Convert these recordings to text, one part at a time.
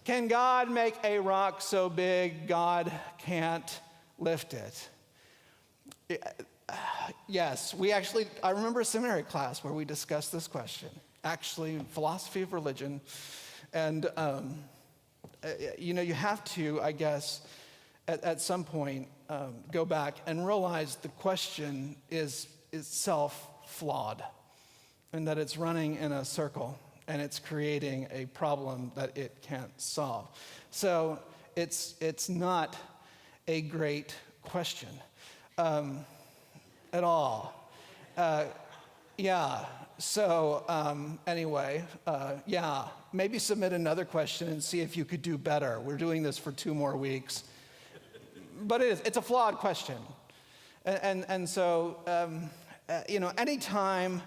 Can God make a rock so big God can't lift it? Yes, I remember a seminary class where we discussed this question, actually philosophy of religion. And, you have to, I guess, at some point go back and realize the question is itself flawed and that it's running in a circle and it's creating a problem that it can't solve. So it's not a great question at all. Maybe submit another question and see if you could do better. We're doing this for 2 more weeks. But it's a flawed question. Anytime,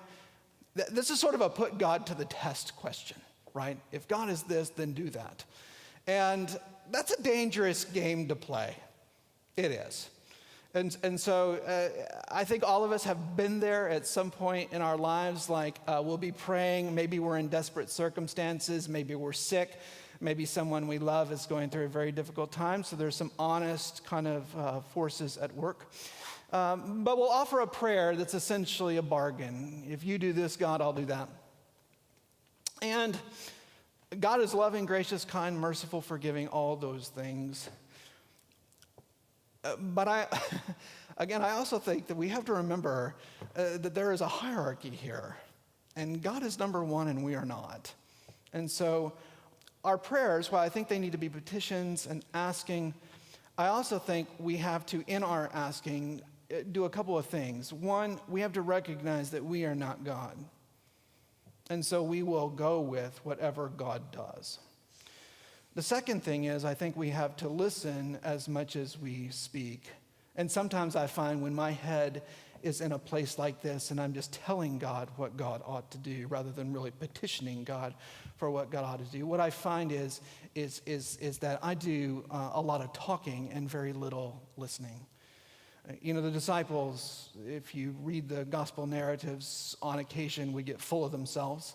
this is sort of a put God to the test question, right? If God is this, then do that. And that's a dangerous game to play. It is. And so I think all of us have been there at some point in our lives, like we'll be praying, maybe we're in desperate circumstances, maybe we're sick, maybe someone we love is going through a very difficult time, so there's some honest kind of forces at work. But we'll offer a prayer that's essentially a bargain. If you do this, God, I'll do that. And God is loving, gracious, kind, merciful, forgiving, all those things. But I also think that we have to remember that there is a hierarchy here. And God is number one and we are not. And so our prayers, while I think they need to be petitions and asking, I also think we have to, in our asking, do a couple of things. One, we have to recognize that we are not God. And so we will go with whatever God does. The second thing is, I think we have to listen as much as we speak. And sometimes I find when my head is in a place like this and I'm just telling God what God ought to do rather than really petitioning God for what God ought to do, what I find is that I do a lot of talking and very little listening. The disciples, if you read the gospel narratives, on occasion would get full of themselves.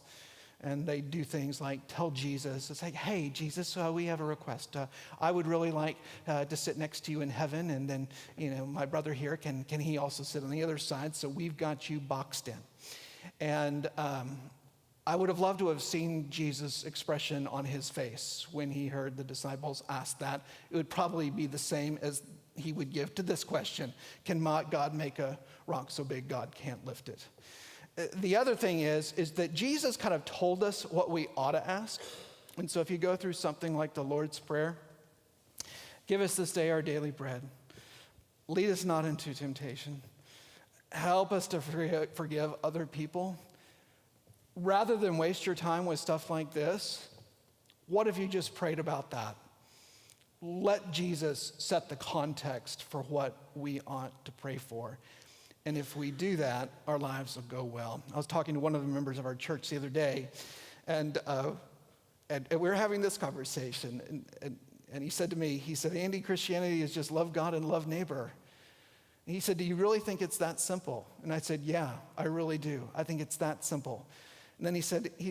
And they do things like tell Jesus, it's like, hey, Jesus, we have a request. I would really like to sit next to you in heaven. And then, my brother here, can he also sit on the other side? So we've got you boxed in. And I would have loved to have seen Jesus' expression on his face when he heard the disciples ask that. It would probably be the same as he would give to this question. Can God make a rock so big God can't lift it? The other thing is that Jesus kind of told us what we ought to ask. And so if you go through something like the Lord's Prayer, give us this day our daily bread. Lead us not into temptation. Help us to forgive other people. Rather than waste your time with stuff like this, what if you just prayed about that? Let Jesus set the context for what we ought to pray for. And if we do that, our lives will go well. I was talking to one of the members of our church the other day, and we were having this conversation. And he said to me, Andy, Christianity is just love God and love neighbor. And he said, do you really think it's that simple? And I said, yeah, I really do. I think it's that simple. And then he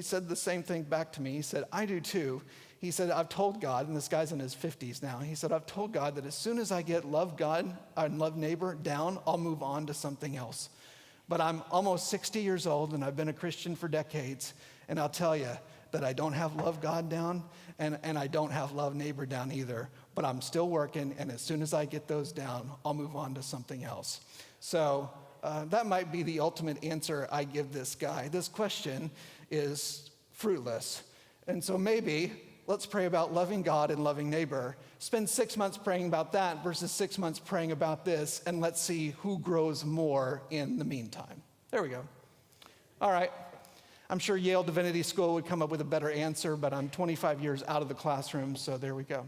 said the same thing back to me. He said, I do too. He said, I've told God, and this guy's in his 50s now, he said, I've told God that as soon as I get love God and love neighbor down, I'll move on to something else. But I'm almost 60 years old, and I've been a Christian for decades, and I'll tell you that I don't have love God down, and I don't have love neighbor down either, but I'm still working, and as soon as I get those down, I'll move on to something else. So that might be the ultimate answer I give this guy. This question is fruitless, and so maybe let's pray about loving God and loving neighbor. Spend 6 months praying about that versus 6 months praying about this, and let's see who grows more in the meantime. There we go. All right. I'm sure Yale Divinity School would come up with a better answer, but I'm 25 years out of the classroom, so there we go.